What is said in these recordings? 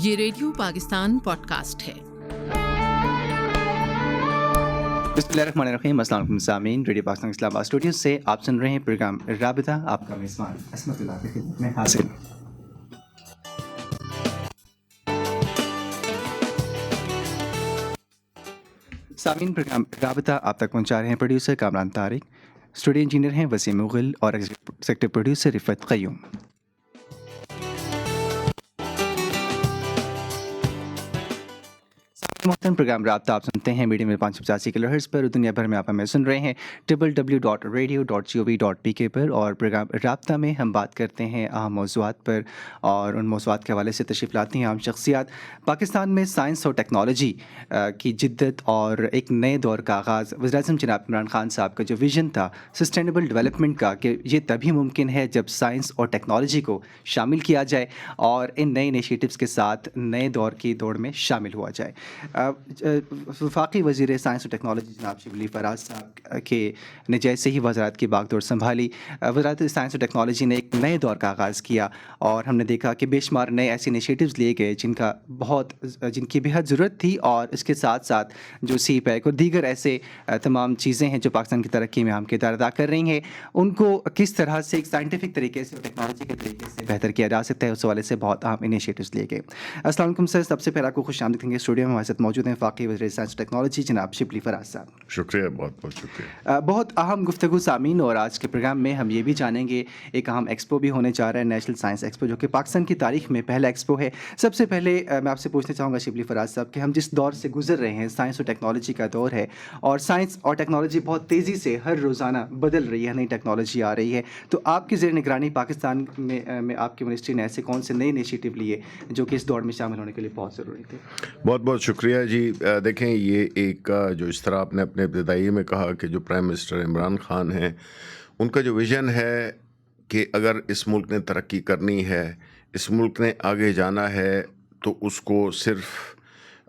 یہ radio Pakistan pod cost ہے۔ بسم اللہ الرحمن الرحیم۔ السلام علیکم سامعین، ریڈیو پاکستان اسلام آباد اسٹوڈیو سے آپ سن رہے ہیں پروگرام رابطہ۔ آپ کا میزبان عصمت اللہ کی خدمت میں حاضر۔ سامعین، پروگرام رابطہ آپ تک پہنچا رہے ہیں producer Kamran Tariq, studio engineer ہیں وسیم مغل اور ایگزیکٹو پروڈیوسر رفت قیوم۔ محترم، پروگرام رابطہ آپ سنتے ہیں میڈیم میں 585 کلو ہرٹز پر، دنیا بھر میں آپ ہمیں سن رہے ہیں www.radio.gov.pk پر، اور پروگرام رابطہ میں ہم بات کرتے ہیں اہم موضوعات پر، اور ان موضوعات کے حوالے سے تشریف لاتی ہیں اہم شخصیات۔ پاکستان میں سائنس اور ٹیکنالوجی کی جدت اور ایک نئے دور کا آغاز، وزیراعظم جناب عمران خان صاحب کا جو ویژن تھا سسٹینیبل ڈیولپمنٹ کا، کہ یہ تبھی ممکن ہے جب سائنس اور ٹیکنالوجی کو شامل کیا جائے اور ان نئے انیشیٹوز کے ساتھ نئے دور کی دوڑ میں شامل ہوا جائے۔ وفاقی وزیر سائنس اور ٹیکنالوجی جناب شبلی فراز صاحب کے نے جیسے ہی وزارت کی باغ دوڑ سنبھالی، وزارت سائنس اور ٹیکنالوجی نے ایک نئے دور کا آغاز کیا، اور ہم نے دیکھا کہ بے شمار نئے ایسے انیشیٹوز لیے گئے جن کی بہت ضرورت تھی، اور اس کے ساتھ ساتھ جو سی پیک اور دیگر ایسے تمام چیزیں ہیں جو پاکستان کی ترقی میں اہم کردار ادا کر رہی ہیں، ان کو کس طرح سے ایک سائنٹیفک طریقے سے اور ٹیکنالوجی کے طریقے سے بہتر کیا جا سکتا ہے، اس حوالے سے بہت اہم انیشیٹوز لیے گئے۔ السلام علیکم سر، سب سے پہلے آپ کو خوش آمدید کہیں گے۔ اسٹوڈیو میں ہمارے ساتھ موجود ہیں وفاقی وزیر سائنس اور ٹیکنالوجی جناب شبلی فراز صاحب۔ شکریہ، بہت بہت شکریہ۔ بہت اہم گفتگو سامعین، اور آج کے پروگرام میں ہم یہ بھی جانیں گے، ایک اہم ایکسپو بھی ہونے جا رہا ہے، نیشنل سائنس ایکسپو، جو کہ پاکستان کی تاریخ میں پہلا ایکسپو ہے۔ سب سے پہلے میں آپ سے پوچھنا چاہوں گا شبلی فراز صاحب کہ ہم جس دور سے گزر رہے ہیں، سائنس اور ٹیکنالوجی کا دور ہے، اور سائنس اور ٹیکنالوجی بہت تیزی سے ہر روزانہ بدل رہی ہے، نئی ٹیکنالوجی آ رہی ہے، تو آپ کی زیر نگرانی پاکستان میں آپ کی منسٹری نے ایسے کون سے نئے انیشیٹو لیے جو کہ اس دور میں شامل ہونے کے لیے بہت ضروری تھے؟ بہت بہت شکریہ جی۔ دیکھیں، یہ ایک جو اس طرح آپ نے اپنے ابتدائی میں کہا کہ جو پرائم منسٹر عمران خان ہیں، ان کا جو ویژن ہے کہ اگر اس ملک نے ترقی کرنی ہے، اس ملک نے آگے جانا ہے، تو اس کو صرف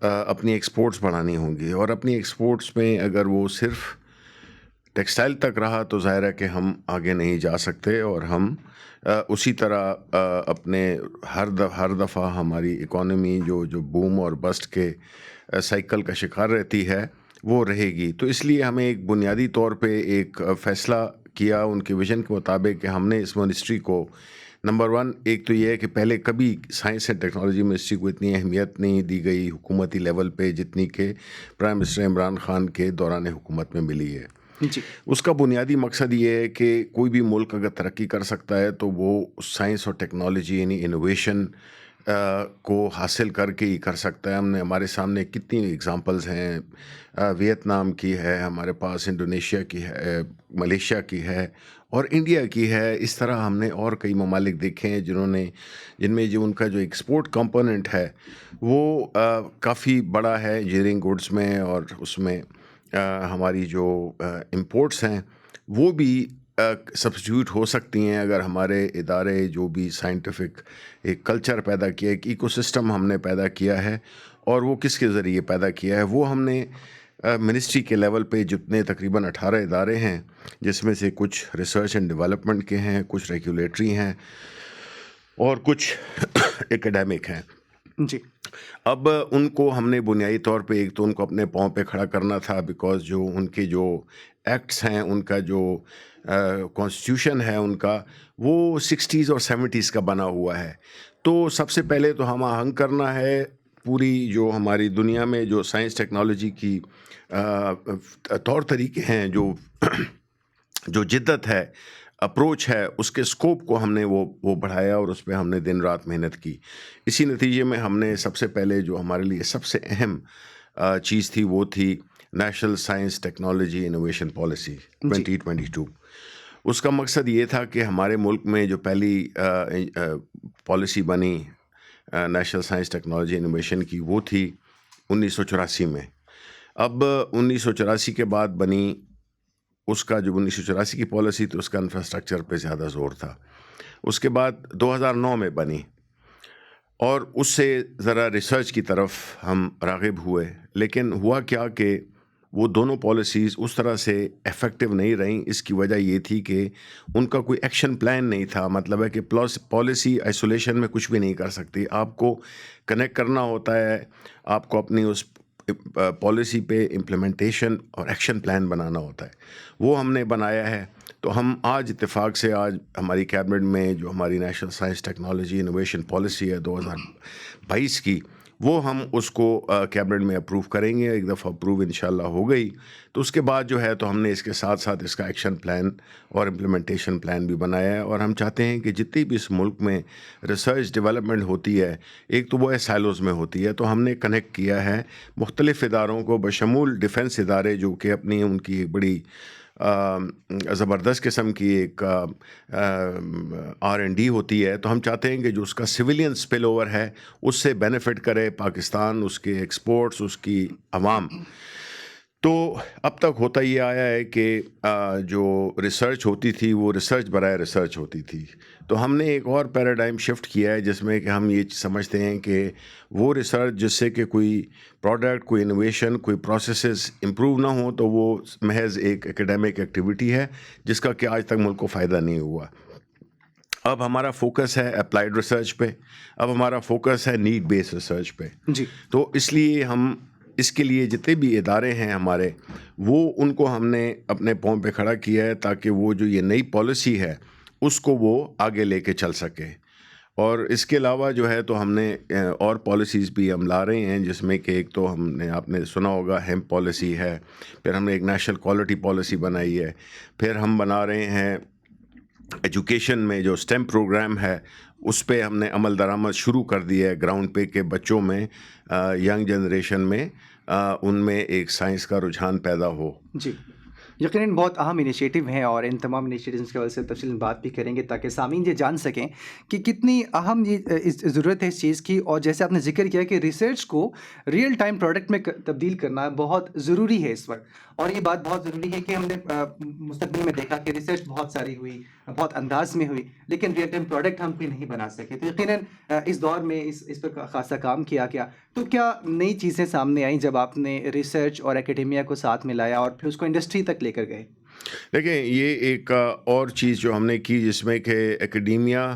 اپنی ایکسپورٹس بڑھانی ہوں گی، اور اپنی ایکسپورٹس میں اگر وہ صرف ٹیکسٹائل تک رہا تو ظاہر ہے کہ ہم آگے نہیں جا سکتے، اور ہم اسی طرح اپنے ہر دفعہ ہماری اکانومی جو بوم اور بسٹ کے سائیکل کا شکار رہتی ہے وہ رہے گی۔ تو اس لیے ہمیں ایک بنیادی طور پہ ایک فیصلہ کیا ان کے ویژن کے مطابق کہ ہم نے اس منسٹری کو نمبر 1، ایک تو یہ ہے کہ پہلے کبھی سائنس اینڈ ٹیکنالوجی منسٹری کو اتنی اہمیت نہیں دی گئی حکومتی لیول پہ جتنی کہ پرائم منسٹر عمران خان کے دوران حکومت میں ملی ہے۔ جی، اس کا بنیادی مقصد یہ ہے کہ کوئی بھی ملک اگر ترقی کر سکتا ہے تو وہ سائنس اور ٹیکنالوجی یعنی انوویشن کو حاصل کر کے ہی کر سکتا ہے۔ ہمارے سامنے کتنی ایگزامپلز ہیں، ویتنام کی ہے ہمارے پاس، انڈونیشیا کی ہے، ملیشیا کی ہے، اور انڈیا کی ہے۔ اس طرح ہم نے اور کئی ممالک دیکھے ہیں جن میں جو ان کا جو ایکسپورٹ کمپوننٹ ہے وہ کافی بڑا ہے انجینئرنگ گڈس میں، اور اس میں ہماری جو امپورٹس ہیں وہ بھی سبسٹیوٹ ہو سکتی ہیں اگر ہمارے ادارے جو بھی سائنٹیفک ایک کلچر پیدا کیا، ایک ایکو سسٹم ہم نے پیدا کیا ہے، اور وہ کس کے ذریعے پیدا کیا ہے، وہ ہم نے منسٹری کے لیول پہ جتنے تقریباً 18 ادارے ہیں، جس میں سے کچھ ریسرچ اینڈ ڈیولپمنٹ کے ہیں، کچھ ریگولیٹری ہیں، اور کچھ ایکیڈیمک ہیں۔ جی، اب ان کو ہم نے بنیادی طور پہ ایک تو ان کو اپنے پاؤں پہ کھڑا کرنا تھا، بیکاز جو ان کے جو ایکٹس ہیں، ان کا جو کانسٹیٹیوشن ہے ان کا، وہ 60s اور 70s کا بنا ہوا ہے۔ تو سب سے پہلے تو ہم آہنگ کرنا ہے پوری جو ہماری دنیا میں جو سائنس ٹیکنالوجی کی طور طریقے ہیں، جو جدت ہے، اپروچ ہے، اس کے سکوپ کو ہم نے وہ بڑھایا، اور اس پہ ہم نے دن رات محنت کی۔ اسی نتیجے میں ہم نے سب سے پہلے جو ہمارے لیے سب سے اہم چیز تھی وہ تھی national science technology innovation policy 2022۔ اس کا مقصد یہ تھا کہ ہمارے ملک میں جو پہلی پالیسی بنی نیشنل سائنس ٹیکنالوجی انوویشن کی، وہ تھی 1984 میں۔ اب 1984 کے بعد بنی اس کا جو 1984 کی پالیسی تو اس کا انفراسٹرکچر پہ زیادہ زور تھا۔ اس کے بعد 2009 میں بنی، اور اس سے ذرا ریسرچ کی طرف ہم راغب ہوئے، لیکن ہوا کیا کہ وہ دونوں پالیسیز اس طرح سے افیکٹو نہیں رہیں. اس کی وجہ یہ تھی کہ ان کا کوئی ایکشن پلان نہیں تھا. مطلب ہے کہ پالیسی آئسولیشن میں کچھ بھی نہیں کر سکتی. آپ کو کنیکٹ کرنا ہوتا ہے, آپ کو اپنی اس پالیسی پہ امپلیمنٹیشن اور ایکشن پلان بنانا ہوتا ہے. وہ ہم نے بنایا ہے. تو ہم آج اتفاق سے آج ہماری کیبنٹ میں جو ہماری national science technology innovation policy ہے 2022 کی, وہ ہم اس کو کیبنٹ میں اپروو کریں گے. ایک دفعہ اپروو انشاءاللہ ہو گئی تو اس کے بعد جو ہے تو ہم نے اس کے ساتھ ساتھ اس کا ایکشن پلان اور امپلیمنٹیشن پلان بھی بنایا ہے. اور ہم چاہتے ہیں کہ جتنی بھی اس ملک میں ریسرچ ڈیولپمنٹ ہوتی ہے, ایک تو وہ سائلوز میں ہوتی ہے, تو ہم نے کنیکٹ کیا ہے مختلف اداروں کو بشمول ڈیفنس ادارے جو کہ اپنی ان کی ایک بڑی زبردست قسم کی ایک R&D ہوتی ہے. تو ہم چاہتے ہیں کہ جو اس کا سویلین سپل اوور ہے اس سے بینیفٹ کرے پاکستان, اس کے ایکسپورٹس, اس کی عوام. تو اب تک ہوتا یہ آیا ہے کہ جو ریسرچ ہوتی تھی وہ ریسرچ برائے ریسرچ ہوتی تھی. تو ہم نے ایک اور پیراڈائم شفٹ کیا ہے جس میں کہ ہم یہ سمجھتے ہیں کہ وہ ریسرچ جس سے کہ کوئی پروڈکٹ, کوئی انوویشن, کوئی پروسیسز امپروو نہ ہوں تو وہ محض ایک ایکیڈیمک ایکٹیویٹی ہے جس کا کہ آج تک ملک کو فائدہ نہیں ہوا. اب ہمارا فوکس ہے اپلائیڈ ریسرچ پہ, اب ہمارا فوکس ہے نیڈ بیس ریسرچ پہ. جی. تو اس لیے ہم اس کے لیے جتنے بھی ادارے ہیں ہمارے, وہ ان کو ہم نے اپنے پاؤں پہ کھڑا کیا ہے تاکہ وہ جو یہ نئی پالیسی ہے اس کو وہ آگے لے کے چل سکے. اور اس کے علاوہ جو ہے تو ہم نے اور پالیسیز بھی ہم لا رہے ہیں, جس میں کہ ایک تو ہم نے, آپ نے سنا ہوگا, ہیمپ پالیسی ہے. پھر ہم نے ایک نیشنل کوالٹی پالیسی بنائی ہے. پھر ہم بنا رہے ہیں ایجوکیشن میں جو اسٹیم پروگرام ہے اس پہ ہم نے عمل درآمد شروع کر دیا ہے گراؤنڈ پہ, کہ بچوں میں, ینگ جنریشن میں, ان میں ایک سائنس کا رجحان پیدا ہو. جی, یقیناً بہت اہم انیشیٹو ہیں اور ان تمام انیشیٹوز کے وجہ سے تفصیل بات بھی کریں گے تاکہ سامعین یہ جان سکیں کہ کتنی اہم یہ ضرورت ہے اس چیز کی. اور جیسے آپ نے ذکر کیا کہ ریسرچ کو ریئل ٹائم پروڈکٹ میں تبدیل کرنا بہت ضروری ہے اس وقت. اور یہ بات بہت ضروری ہے کہ ہم نے مستقبل میں دیکھا کہ ریسرچ بہت ساری ہوئی, بہت انداز میں ہوئی, لیکن ریئل ٹائم پروڈکٹ ہم کوئی نہیں بنا سکے. تو یقیناً اس دور میں اس پر خاصا کام کیا گیا. تو کیا نئی چیزیں سامنے آئیں جب آپ نے ریسرچ اور اکیڈیمیا کو ساتھ ملایا اور پھر اس کو انڈسٹری تک لے کر گئے؟ دیکھیں, یہ ایک اور چیز جو ہم نے کی جس میں کہ اکیڈیمیا,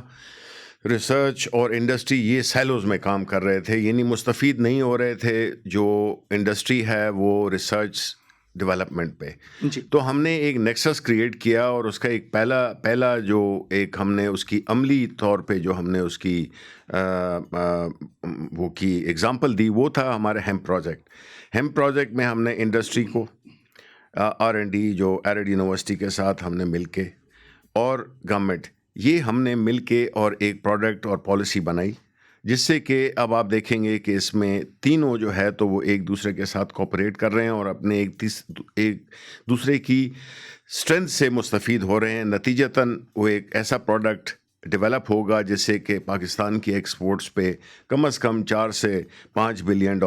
ریسرچ اور انڈسٹری یہ سیلوز میں کام کر رہے تھے, یعنی مستفید نہیں ہو رہے تھے جو انڈسٹری ہے وہ ریسرچ ڈیولپمنٹ پہ. جی. تو ہم نے ایک نیکسس کریٹ کیا اور اس کا ایک پہلا جو ایک ہم نے اس کی عملی طور پہ جو ہم نے اس کی وہ کی ایگزامپل دی وہ تھا ہمارے ہیمپ پروجیکٹ. ہیمپ پروجیکٹ میں ہم نے انڈسٹری کو, R&D جو ایرڈ یونیورسٹی کے ساتھ ہم نے مل کے, اور گورنمنٹ, یہ ہم نے مل کے اور ایک پروڈکٹ اور پالیسی بنائی جس سے کہ اب آپ دیکھیں گے کہ اس میں تینوں جو ہے تو وہ ایک دوسرے کے ساتھ کوپریٹ کر رہے ہیں اور اپنے ایک دوسرے کی اسٹرینتھ سے مستفید ہو رہے ہیں. نتیجتاً وہ ایک ایسا پروڈکٹ ڈیولپ ہوگا جس سے کہ پاکستان کی ایکسپورٹس پہ کم از کم $4 سے $5 بلین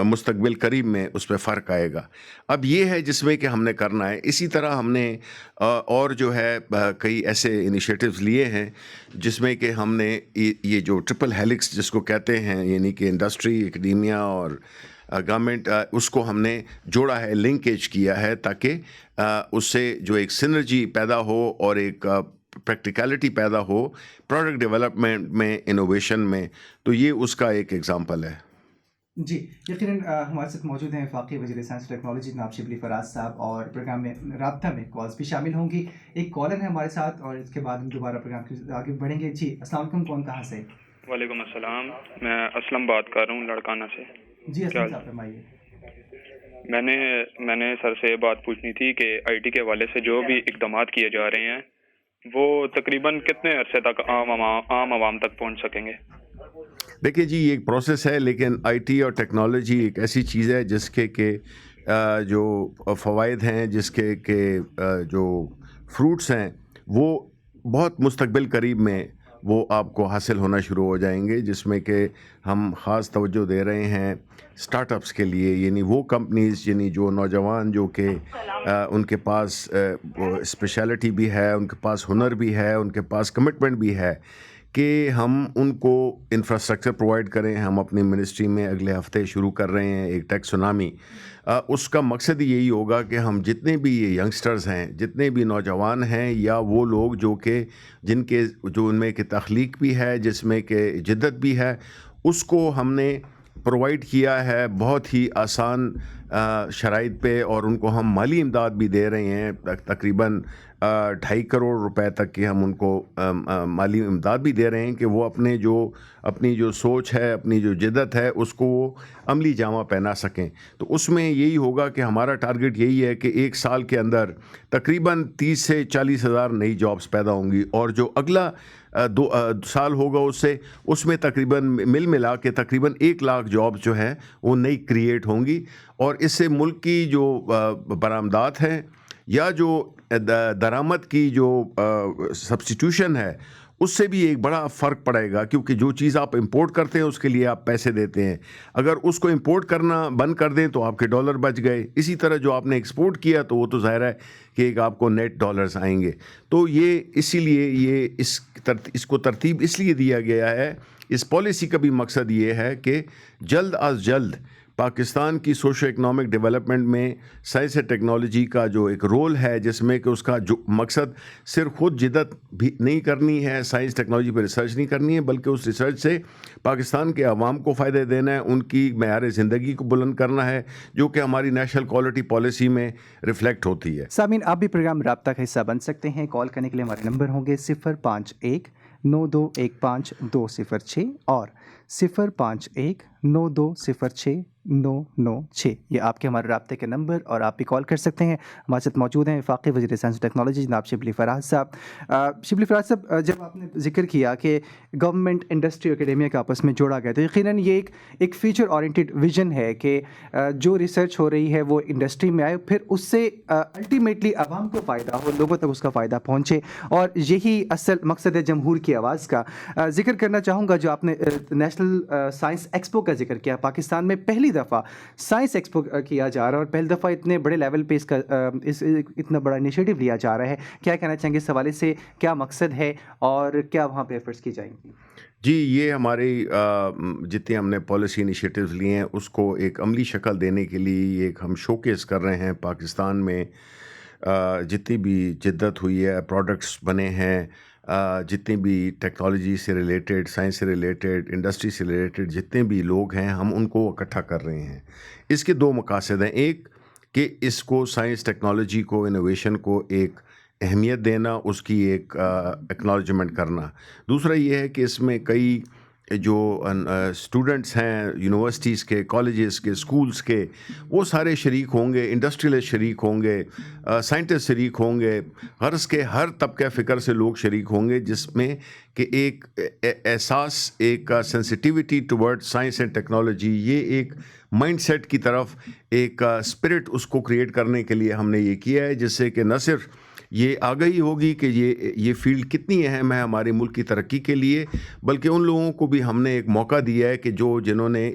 مستقبل قریب میں اس پہ فرق آئے گا. اب یہ ہے جس میں کہ ہم نے کرنا ہے. اسی طرح ہم نے اور جو ہے کئی ایسے انیشیٹوز لیے ہیں جس میں کہ ہم نے یہ جو ٹرپل ہیلکس جس کو کہتے ہیں, یعنی کہ انڈسٹری, اکیڈیمیا اور گورنمنٹ, اس کو ہم نے جوڑا ہے, لنکیج کیا ہے تاکہ اس سے جو ایک سنرجی پیدا ہو اور ایک پریکٹیکلٹی پیدا ہو پروڈکٹ ڈیولپمنٹ میں, انوویشن میں. تو یہ اس کا ایک ایگزامپل ہے. جی, یقیناً ہمارے ساتھ موجود ہیں وفاقی وزیر سائنس اور ٹیکنالوجی جناب شبلی فراز صاحب, اور پروگرام میں رابطہ میں کالز بھی شامل ہوں گی. ایک کالر ہے ہمارے ساتھ اور اس کے بعد ہم دوبارہ پروگرام کے آگے بڑھیں گے. جی, السلام علیکم, کون کہاں سے؟ وعلیکم السلام, میں اسلم بات کر رہا ہوں لڑکانہ سے. جی اسلم صاحب فرمائیے. میں نے سر سے یہ بات پوچھنی تھی کہ آئی ٹی کے حوالے سے جو بھی اقدامات کیے جا رہے ہیں وہ تقریباً کتنے عرصے تک عام عوام تک پہنچ سکیں گے؟ دیکھیے جی, یہ ایک پروسیس ہے, لیکن آئی ٹی اور ٹیکنالوجی ایک ایسی چیز ہے جس کے کہ جو فوائد ہیں, جس کے کہ جو فروٹس ہیں وہ بہت مستقبل قریب میں وہ آپ کو حاصل ہونا شروع ہو جائیں گے. جس میں کہ ہم خاص توجہ دے رہے ہیں اسٹارٹ اپس کے لیے, یعنی وہ کمپنیز, یعنی جو نوجوان جو کہ ان کے پاس اسپیشلٹی بھی ہے, ان کے پاس ہنر بھی ہے, ان کے پاس کمٹمنٹ بھی ہے کہ ہم ان کو انفراسٹرکچر پرووائڈ کریں. ہم اپنی منسٹری میں اگلے ہفتے شروع کر رہے ہیں ایک ٹیک سونامی. اس کا مقصد یہی ہوگا کہ ہم جتنے بھی یہ ینگسٹرز ہیں, جتنے بھی نوجوان ہیں, یا وہ لوگ جو ان میں کہ تخلیق بھی ہے, جس میں کہ جدت بھی ہے, اس کو ہم نے پرووائڈ کیا ہے بہت ہی آسان شرائط پہ, اور ان کو ہم مالی امداد بھی دے رہے ہیں. تقریباً 2.5 کروڑ روپے تک کی ہم ان کو مالی امداد بھی دے رہے ہیں کہ وہ اپنی جو سوچ ہے, اپنی جو جدت ہے, اس کو وہ عملی جامہ پہنا سکیں. تو اس میں یہی ہوگا کہ ہمارا ٹارگٹ یہی ہے کہ 1 سال کے اندر تقریباً 30 سے 40 ہزار نئی جابس پیدا ہوں گی, اور جو اگلا 2 سال ہوگا اس میں تقریباً ملا کے تقریباً 1 لاکھ جابس جو ہے وہ نئی کریٹ ہوں گی. اور اس سے ملک کی جو برآمدات ہیں یا جو درآمد کی جو سبسٹیٹیوشن ہے, اس سے بھی ایک بڑا فرق پڑے گا, کیونکہ جو چیز آپ امپورٹ کرتے ہیں اس کے لیے آپ پیسے دیتے ہیں. اگر اس کو امپورٹ کرنا بند کر دیں تو آپ کے ڈالر بچ گئے. اسی طرح جو آپ نے ایکسپورٹ کیا تو وہ تو ظاہر ہے کہ ایک آپ کو نیٹ ڈالرز آئیں گے. تو یہ اسی لیے اس کو ترتیب اس لیے دیا گیا ہے. اس پالیسی کا بھی مقصد یہ ہے کہ جلد از جلد پاکستان کی سوشو اکنامک ڈیولپمنٹ میں سائنس اینڈ ٹیکنالوجی کا جو ایک رول ہے, جس میں کہ اس کا جو مقصد صرف خود جدت بھی نہیں کرنی ہے, سائنس ٹیکنالوجی پہ ریسرچ نہیں کرنی ہے, بلکہ اس ریسرچ سے پاکستان کے عوام کو فائدے دینا ہے, ان کی معیار زندگی کو بلند کرنا ہے, جو کہ ہماری نیشنل کوالٹی پالیسی میں ریفلیکٹ ہوتی ہے. سامعین, آپ بھی پروگرام رابطہ کا حصہ بن سکتے ہیں. کال کرنے کے لیے ہمارے نمبر ہوں گے 05192152006 اور 05192069996. یہ آپ کے ہمارے رابطے کے نمبر, اور آپ بھی کال کر سکتے ہیں. ہمارے ساتھ موجود ہیں وفاقی وزیر سائنس و ٹیکنالوجی جناب شبلی فراز صاحب. شبلی فراز صاحب, جب آپ نے ذکر کیا کہ گورنمنٹ انڈسٹری اکیڈیمیا کے آپس میں جوڑا گیا, تو یقیناً یہ ایک فیوچر اورینٹیڈ ویژن ہے کہ جو ریسرچ ہو رہی ہے وہ انڈسٹری میں آئے, پھر اس سے الٹیمیٹلی عوام کو فائدہ ہو, لوگوں تک اس کا فائدہ پہنچے, اور یہی اصل مقصد ہے جمہور کی آواز کا. ذکر کرنا چاہوں گا جو آپ نے نیشنل سائنس ایکسپو کا ذکر کیا. پاکستان میں پہلی دفعہ سائنس ایکسپو کیا جا رہا ہے, اور پہلی دفعہ اتنے بڑے لیول پہ اتنا بڑا انیشیٹو لیا جا رہا ہے. کیا کہنا چاہیں گے اس حوالے سے, کیا مقصد ہے اور کیا وہاں پہ ایفرٹس کی جائیں گی؟ جی, یہ ہماری جتنی ہم نے پالیسی انیشیٹیوز لیے ہیں اس کو ایک عملی شکل دینے کے لیے ایک ہم شوکیس کر رہے ہیں. پاکستان میں جتنی بھی جدت ہوئی ہے, پروڈکٹس بنے ہیں, جتنے بھی ٹیکنالوجی سے ریلیٹڈ, سائنس سے ریلیٹڈ, انڈسٹری سے ریلیٹڈ جتنے بھی لوگ ہیں, ہم ان کو اکٹھا کر رہے ہیں. اس کے 2 مقاصد ہیں. ایک کہ اس کو سائنس ٹیکنالوجی کو, انوویشن کو ایک اہمیت دینا, اس کی ایک ایکنالجمنٹ کرنا. دوسرا یہ ہے کہ اس میں کئی جو اسٹوڈنٹس ہیں یونیورسٹیز کے, کالجز کے, اسکولز کے, وہ سارے شریک ہوں گے, انڈسٹریلسٹ شریک ہوں گے, سائنٹسٹ شریک ہوں گے, غرض کے ہر طبقہ فکر سے لوگ شریک ہوں گے, جس میں کہ ایک احساس, ایک sensitivity toward science and technology, یہ ایک مائنڈ سیٹ کی طرف ایک اسپرٹ اس کو کریٹ کرنے کے لیے ہم نے یہ کیا ہے, جس سے کہ نہ صرف یہ آگہی ہوگی کہ یہ فیلڈ کتنی اہم ہے ہمارے ملک کی ترقی کے لیے, بلکہ ان لوگوں کو بھی ہم نے ایک موقع دیا ہے کہ جنہوں نے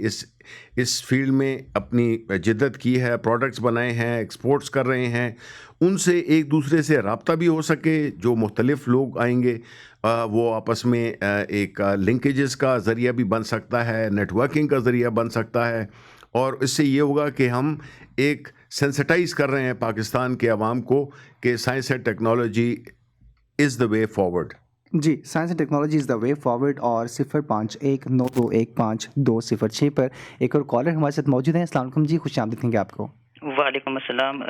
اس فیلڈ میں اپنی جدت کی ہے, پروڈکٹس بنائے ہیں, ایکسپورٹس کر رہے ہیں, ان سے ایک دوسرے سے رابطہ بھی ہو سکے. جو مختلف لوگ آئیں گے وہ آپس میں ایک لنکیجز کا ذریعہ بھی بن سکتا ہے, نیٹ ورکنگ کا ذریعہ بن سکتا ہے, اور اس سے یہ ہوگا کہ ہم ایک سینسٹائز کر رہے ہیں پاکستان کے عوام کو کہ science and technology is the way forward. جی, science and technology is the way forward. اور 05192152006 پر ایک اور کالر ہمارے ساتھ موجود ہیں. السلام علیکم جی, خوش آمدید کہیں گے آپ کو. وعلیکم السلام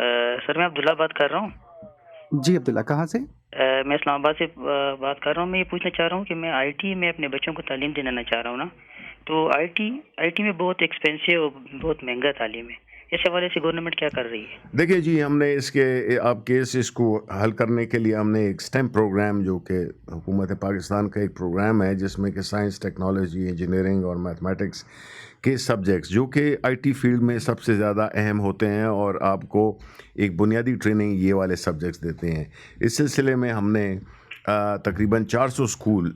سر, میں عبداللہ بات کر رہا ہوں. جی عبداللہ, کہاں سے؟ میں اسلام آباد سے بات کر رہا ہوں. میں یہ پوچھنا چاہ رہا ہوں کہ میں آئی ٹی میں اپنے بچوں کو تعلیم دلانا چاہ رہا ہوں نا, تو آئی ٹی میں بہت ایکسپینسو اور بہت مہنگا تعلیم ہے. اس حوالے سے گورنمنٹ کیا کر رہی ہے؟ دیکھیں جی, ہم نے آپ کے اس کو حل کرنے کے لیے ہم نے ایک STEM پروگرام, جو کہ حکومت پاکستان کا ایک پروگرام ہے, جس میں کہ سائنس, ٹیکنالوجی, انجینئرنگ اور میتھمیٹکس کے سبجیکٹس, جو کہ آئی ٹی فیلڈ میں سب سے زیادہ اہم ہوتے ہیں, اور آپ کو ایک بنیادی ٹریننگ یہ والے سبجیکٹس دیتے ہیں. اس سلسلے میں ہم نے تقریباً 400 اسکول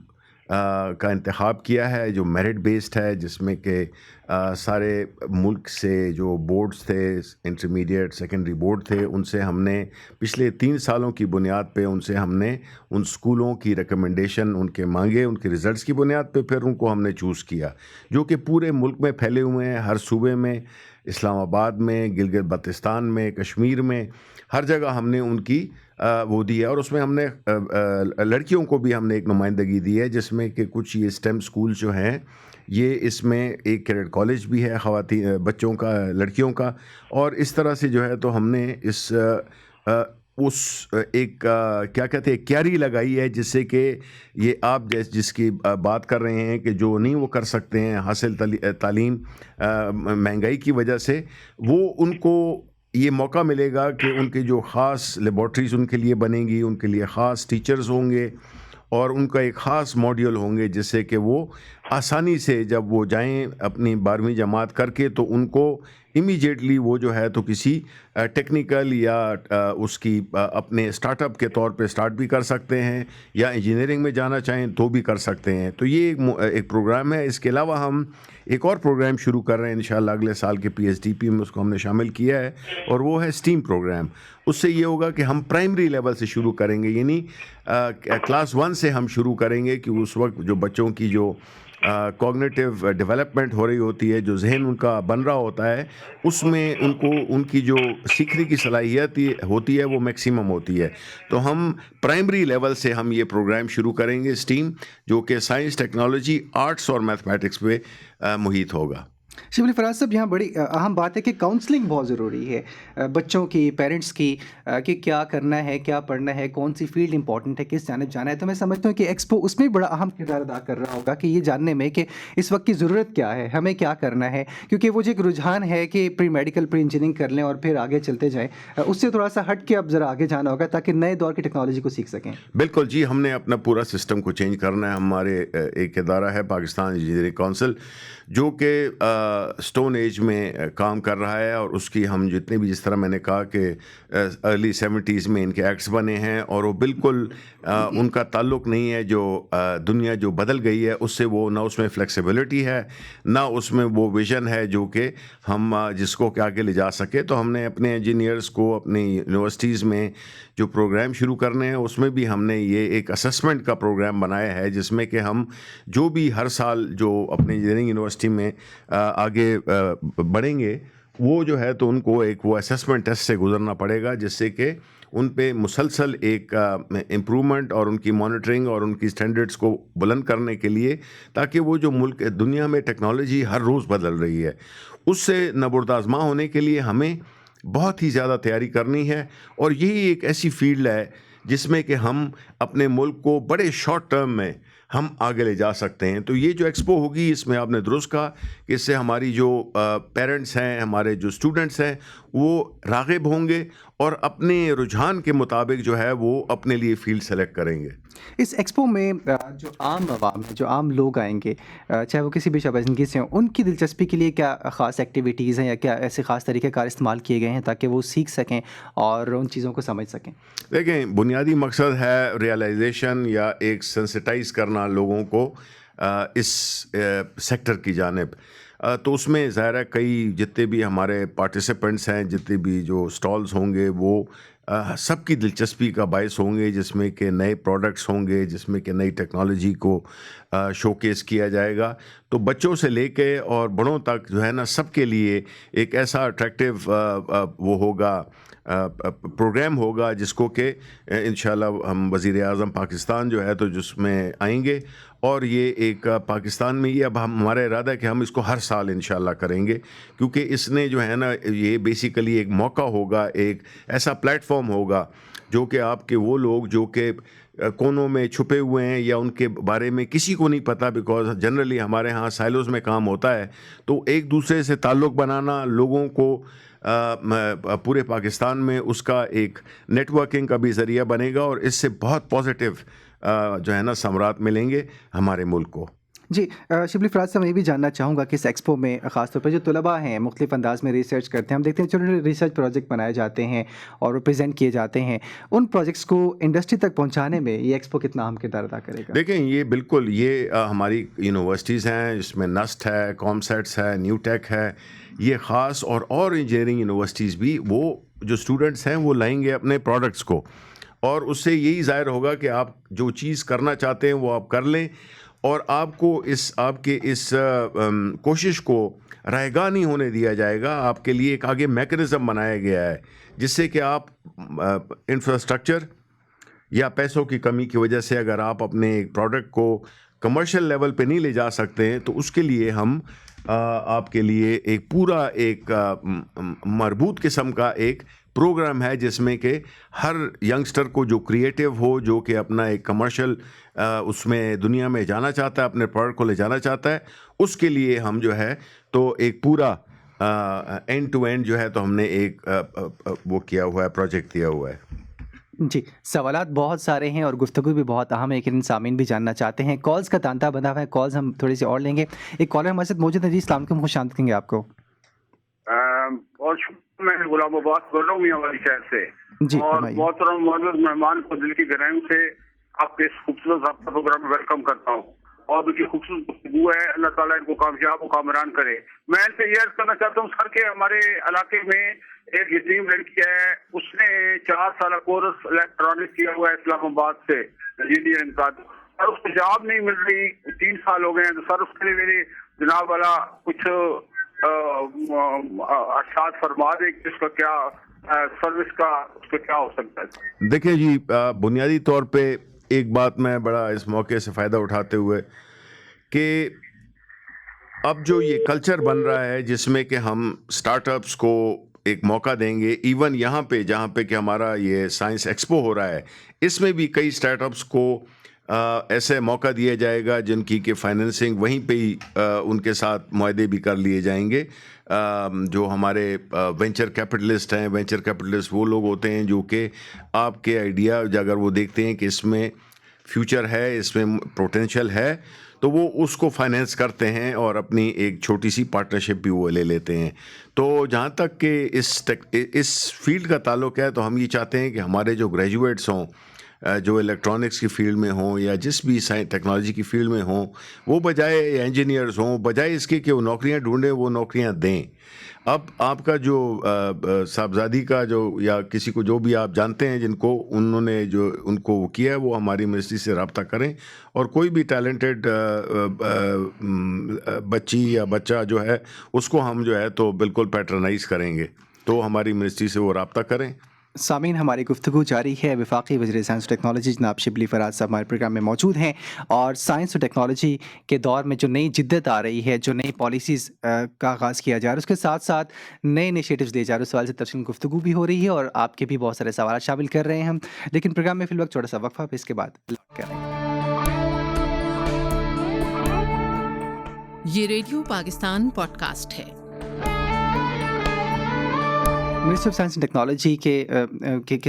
کا انتخاب کیا ہے جو میرٹ بیسڈ ہے, جس میں کہ سارے ملک سے جو بورڈز تھے، انٹرمیڈیٹ سیکنڈری بورڈ تھے، ان سے ہم نے پچھلے 3 سالوں کی بنیاد پہ ان سے ہم نے ان اسکولوں کی ریکمنڈیشن ان کے مانگے، ان کے ریزلٹس کی بنیاد پہ پھر ان کو ہم نے چوز کیا، جو کہ پورے ملک میں پھیلے ہوئے ہیں، ہر صوبے میں، اسلام آباد میں، گلگت بلتستان میں، کشمیر میں، ہر جگہ ہم نے ان کی وہ دی ہے۔ اور اس میں ہم نے لڑکیوں کو بھی ہم نے ایک نمائندگی دی ہے، جس میں کہ کچھ یہ اسٹیم اسکول جو ہیں، یہ اس میں ایک کیڈٹ کالج بھی ہے خواتین بچوں کا، لڑکیوں کا، اور اس طرح سے جو ہے تو ہم نے اس ایک کیا کہتے ہیں کیاری لگائی ہے، جس سے کہ یہ آپ جس کی بات کر رہے ہیں کہ جو نہیں وہ کر سکتے ہیں حاصل تعلیم مہنگائی کی وجہ سے، وہ ان کو یہ موقع ملے گا کہ ان کے جو خاص لیبارٹریز ان کے لیے بنیں گی، ان کے لیے خاص ٹیچرز ہوں گے، اور ان کا ایک خاص ماڈیول ہوں گے، جس سے کہ وہ آسانی سے جب وہ جائیں اپنی 12ویں جماعت کر کے، تو ان کو امیجیٹلی وہ جو ہے تو کسی ٹیکنیکل یا اس کی اپنے اسٹارٹ اپ کے طور پہ اسٹارٹ بھی کر سکتے ہیں، یا انجینئرنگ میں جانا چاہیں تو بھی کر سکتے ہیں۔ تو یہ ایک پروگرام ہے۔ اس کے علاوہ ہم ایک اور پروگرام شروع کر رہے ہیں انشاءاللہ اگلے سال کے PSDP میں، اس کو ہم نے شامل کیا ہے، اور وہ ہے اسٹیم پروگرام۔ اس سے یہ ہوگا کہ ہم پرائمری لیول سے شروع کریں گے، یعنی کلاس 1 سے ہم شروع کریں گے، کہ اس وقت جو بچوں کی جو کوگنیٹیو ڈیولپمنٹ ہو رہی ہوتی ہے، جو ذہن ان کا بن رہا ہوتا ہے، اس میں ان کو ان کی جو سیکھنے کی صلاحیت ہوتی ہے وہ میکسیمم ہوتی ہے۔ تو ہم پرائمری لیول سے ہم یہ پروگرام شروع کریں گے اسٹیم، جو کہ سائنس، ٹیکنالوجی، آرٹس اور میتھمیٹکس پہ محیط ہوگا۔ شبلی فراز صاحب، یہاں بڑی اہم بات ہے کہ کاؤنسلنگ بہت ضروری ہے بچوں کی، پیرنٹس کی، کہ کیا کرنا ہے، کیا پڑھنا ہے، کون سی فیلڈ امپورٹنٹ ہے، کس جانب جانا ہے۔ تو میں سمجھتا ہوں کہ ایکسپو اس میں بڑا اہم کردار ادا کر رہا ہوگا، کہ یہ جاننے میں کہ اس وقت کی ضرورت کیا ہے، ہمیں کیا کرنا ہے، کیونکہ وہ جو ایک رجحان ہے کہ پری میڈیکل، پری انجینئرنگ کر لیں اور پھر آگے چلتے جائیں، اس سے تھوڑا سا ہٹ کے اب ذرا آگے جانا ہوگا تاکہ نئے دور کی ٹیکنالوجی کو سیکھ سکیں۔ بالکل جی، ہم نے اپنا پورا سسٹم کو چینج کرنا ہے۔ ہمارے ایک ادارہ ہے پاکستان انجینئرنگ کونسل، جو کہ اسٹون ایج میں کام کر رہا ہے، اور اس کی ہم جتنے بھی، جس طرح میں نے کہا کہ ارلی 70s میں ان کے ایکٹس بنے ہیں، اور وہ بالکل ان کا تعلق نہیں ہے جو دنیا جو بدل گئی ہے اس سے، وہ نہ اس میں فلیکسیبلٹی ہے، نہ اس میں وہ ویژن ہے جو کہ ہم جس کو کہ آگے لے جا سکے۔ تو ہم نے اپنے انجینئرز کو اپنی یونیورسٹیز میں جو پروگرام شروع کرنے ہیں، اس میں بھی ہم نے یہ ایک اسسمنٹ کا پروگرام بنایا ہے، جس میں کہ ہم جو بھی ہر سال جو اپنے انجینئرنگ یونیورسٹی میں آگے بڑھیں گے، وہ جو ہے تو ان کو ایک وہ اسسمنٹ ٹیسٹ سے گزرنا پڑے گا، جس سے کہ ان پہ مسلسل ایک امپرومنٹ اور ان کی مانیٹرنگ اور ان کی سٹینڈرڈز کو بلند کرنے کے لیے، تاکہ وہ جو ملک دنیا میں ٹیکنالوجی ہر روز بدل رہی ہے، اس سے نبرد آزما ہونے کے لیے ہمیں بہت ہی زیادہ تیاری کرنی ہے۔ اور یہی ایک ایسی فیلڈ ہے جس میں کہ ہم اپنے ملک کو بڑے شارٹ ٹرم میں ہم آگے لے جا سکتے ہیں۔ تو یہ جو ایکسپو ہوگی، اس میں آپ نے درست کہا کہ اس سے ہماری جو پیرنٹس ہیں، ہمارے جو اسٹوڈنٹس ہیں، وہ راغب ہوں گے، اور اپنے رجحان کے مطابق جو ہے وہ اپنے لیے فیلڈ سلیکٹ کریں گے۔ اس ایکسپو میں جو عام عوام ہے، جو عام لوگ آئیں گے، چاہے وہ کسی بھی شعبہ زندگی سے ہوں، ان کی دلچسپی کے لیے کیا خاص ایکٹیویٹیز ہیں، یا کیا ایسے خاص طریقہ کار استعمال کیے گئے ہیں تاکہ وہ سیکھ سکیں اور ان چیزوں کو سمجھ سکیں؟ دیکھیں، بنیادی مقصد ہے ریئلائزیشن یا ایک سینسٹائز کرنا لوگوں کو اس سیکٹر کی جانب۔ تو اس میں ظاہر ہے کئی جتنے بھی ہمارے پارٹیسپینٹس ہیں، جتنے بھی جو سٹالز ہوں گے، وہ سب کی دلچسپی کا باعث ہوں گے، جس میں کہ نئے پروڈکٹس ہوں گے، جس میں کہ نئی ٹیکنالوجی کو شوکیس کیا جائے گا۔ تو بچوں سے لے کے اور بڑوں تک جو ہے نا، سب کے لیے ایک ایسا اٹریکٹیو وہ ہوگا، پروگرام ہوگا، جس کو کہ انشاءاللہ ہم وزیر اعظم پاکستان جو ہے تو جس میں آئیں گے، اور یہ ایک پاکستان میں یہ اب ہمارا ارادہ ہے کہ ہم اس کو ہر سال انشاءاللہ کریں گے، کیونکہ اس نے جو ہے نا، یہ بیسیکلی ایک موقع ہوگا، ایک ایسا پلیٹ فارم ہوگا جو کہ آپ کے وہ لوگ جو کہ کونوں میں چھپے ہوئے ہیں یا ان کے بارے میں کسی کو نہیں پتہ، بیکاز جنرلی ہمارے ہاں سائلوز میں کام ہوتا ہے، تو ایک دوسرے سے تعلق بنانا، لوگوں کو پورے پاکستان میں اس کا ایک نیٹ ورکنگ کا بھی ذریعہ بنے گا، اور اس سے بہت پازیٹیو جو ہے نا ثمرات ملیں گے ہمارے ملک کو۔ جی شبلی فراز صاحب میں یہ بھی جاننا چاہوں گا کہ اس ایکسپو میں خاص طور پر جو طلباء ہیں مختلف انداز میں ریسرچ کرتے ہیں، ہم دیکھتے ہیں چھوٹے چھوٹے ریسرچ پروجیکٹ بنائے جاتے ہیں اور وہ پریزنٹ کیے جاتے ہیں، ان پروجیکٹس کو انڈسٹری تک پہنچانے میں یہ ایکسپو کتنا اہم کردار ادا کرے گا؟ دیکھیں یہ بالکل یہ ہماری یونیورسٹیز ہیں، جس میں نسٹ ہے، کامسیٹس ہے، نیو ٹیک ہے، یہ خاص اور انجینئرنگ یونیورسٹیز بھی وہ جو اسٹوڈنٹس ہیں وہ لائیں گے اپنے پروڈکٹس کو، اور اس سے یہی ظاہر ہوگا کہ آپ جو چیز کرنا چاہتے ہیں وہ آپ کر لیں، اور آپ کو آپ کے اس کوشش کو رائیگاں نہیں ہونے دیا جائے گا. آپ کے لیے ایک آگے میکانزم بنایا گیا ہے جس سے کہ آپ انفراسٹرکچر یا پیسوں کی کمی کی وجہ سے اگر آپ اپنے ایک پروڈکٹ کو کمرشل لیول پہ نہیں لے جا سکتے ہیں تو اس کے لیے ہم آپ کے لیے ایک پورا ایک مربوط قسم کا ایک پروگرام ہے جس میں کہ ہر ینگسٹر کو جو کریٹیو ہو، جو کہ اپنا ایک کمرشل اس میں دنیا میں جانا چاہتا ہے، اپنے پروڈکٹ کو لے جانا چاہتا ہے، اس کے لیے ہم جو ہے تو ایک پورا اینڈ ٹو اینڈ جو ہے تو ہم نے ایک وہ کیا ہوا ہے، پروجیکٹ دیا ہوا ہے. جی سوالات بہت سارے ہیں اور گفتگو بھی بہت اہم ہے، لیکن سامعین بھی جاننا چاہتے ہیں. کالز کا تانتا بنا ہوا ہے، کالز ہم تھوڑی سی اور لیں گے. ایک کالر ہمارے ساتھ موجود ہے. جی السلام علیکم، خوش آمدید کہیں گے آپ کو. اور میں غلام آباد بول رہا ہوں میاں والی شہر سے. جی اور محترم معزز مہمان کو دل کی گہرائیوں سے آپ کے اس خوبصورت ضابطہ پروگرام میں ویلکم کرتا ہوں، اور ان کی خوبصورت گفتگو ہے. اللہ تعالیٰ ان کو کامیاب و کامران کرے. میں ان سے یہ عرض کرنا چاہتا ہوں سر کہ ہمارے علاقے میں ایک یتیم لڑکی ہے، اس نے 4 سالہ کورس الیکٹرانک کیا ہوا ہے اسلام آباد سے انجینئرنگ کا، اور اس کو جاب نہیں مل رہی. 3 سال ہو گئے ہیں. تو سر اس کے لیے میری جناب والا کچھ ارشاد فرما دے کہ اس کا کیا سروس کا اس کا کیا ہو سکتا ہے. دیکھیں جی بنیادی طور پہ ایک بات میں بڑا اس موقع سے فائدہ اٹھاتے ہوئے کہ اب جو یہ کلچر بن رہا ہے جس میں کہ ہم سٹارٹ اپس کو ایک موقع دیں گے، ایون یہاں پہ جہاں پہ کہ ہمارا یہ سائنس ایکسپو ہو رہا ہے، اس میں بھی کئی سٹارٹ اپس کو ایسے موقع دیا جائے گا جن کی کہ فائننسنگ وہیں پہ ہی ان کے ساتھ معاہدے بھی کر لیے جائیں گے. جو ہمارے وینچر کیپٹلسٹ ہیں، وینچر کیپٹلسٹ وہ لوگ ہوتے ہیں جو کہ آپ کے آئیڈیا اگر وہ دیکھتے ہیں کہ اس میں فیوچر ہے، اس میں پوٹینشیل ہے، تو وہ اس کو فائنینس کرتے ہیں اور اپنی ایک چھوٹی سی پارٹنرشپ بھی وہ لے لیتے ہیں. تو جہاں تک کہ اس فیلڈ کا تعلق ہے تو ہم یہ چاہتے ہیں کہ ہمارے جو گریجویٹس ہوں، جو الیکٹرانکس کی فیلڈ میں ہوں یا جس بھی ٹیکنالوجی کی فیلڈ میں ہوں، وہ بجائے انجینئرز ہوں، بجائے اس کے کہ وہ نوکریاں ڈھونڈیں، وہ نوکریاں دیں. اب آپ کا جو صاحبزادی کا جو یا کسی کو جو بھی آپ جانتے ہیں جن کو انہوں نے جو ان کو وہ کیا ہے، وہ ہماری منسٹری سے رابطہ کریں، اور کوئی بھی ٹیلنٹڈ بچی یا بچہ جو ہے اس کو ہم جو ہے تو بالکل پیٹرنائز کریں گے، تو ہماری منسٹری سے وہ رابطہ کریں. سامعین ہماری گفتگو جاری ہے. وفاقی وزیر سائنس اور ٹیکنالوجی جناب شبلی فراز صاحب ہمارے پروگرام میں موجود ہیں، اور سائنس اور ٹیکنالوجی کے دور میں جو نئی جدت آ رہی ہے، جو نئی پالیسیز کا آغاز کیا جا رہا ہے، اس کے ساتھ ساتھ نئے انیشیٹوز لیے جا رہے ہیں، اس سوال سے تفصیل گفتگو بھی ہو رہی ہے اور آپ کے بھی بہت سارے سوالات شامل کر رہے ہیں ہم. لیکن پروگرام میں فی الوقت چھوٹا سا وقفہ، پھر اس کے بعد کریں گے. یہ ریڈیو پاکستان پوڈ کاسٹ ہے. Minister of science and technology کے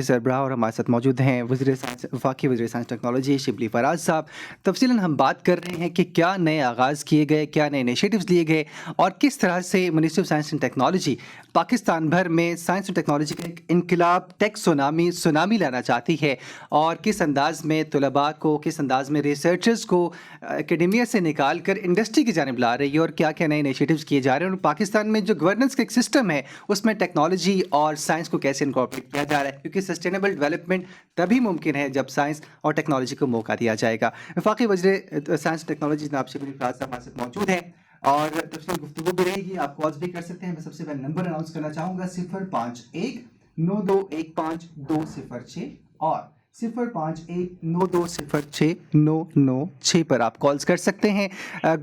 سربراہ اور ہمارے ساتھ موجود ہیں وفاقی وزیر سائنس ٹیکنالوجی شبلی فراز صاحب. تفصیلاً ہم بات کر رہے ہیں کہ کیا نئے آغاز کیے گئے، کیا نئے انیشیٹوز لیے گئے، اور کس طرح سے ministry of science and technology Pakistan بھر میں سائنس اور ٹیکنالوجی کا ایک انقلاب، ٹیک سونامی لانا چاہتی ہے، اور کس انداز میں طلباء کو، کس انداز میں ریسرچرز کو اکیڈمیا سے نکال کر انڈسٹری کی جانب لا رہی ہے، اور کیا کیا نئے انیشیٹوز کیے جا رہے ہیں. اور پاکستان میں جو گورننس کا ایک سسٹم ہے اس میں ٹیکنالوجی اور سائنس کو کیسے انکارپوریٹ کیا جا رہا ہے، کیونکہ سسٹینیبل ڈیولپمنٹ تبھی ممکن ہے جب سائنس اور ٹیکنالوجی کو موقع دیا جائے گا. وفاقی وزیر سائنس ٹیکنالوجی جناب شبلی فراز صاحب ہمارے ساتھ موجود ہیں اور تفصیل گفتگو بھی رہے گی. آپ کالز بھی کر سکتے ہیں. میں سب سے پہلے نمبر اناؤنس کرنا چاہوں گا 05192152006 اور 05192069996 پر آپ کالز کر سکتے ہیں.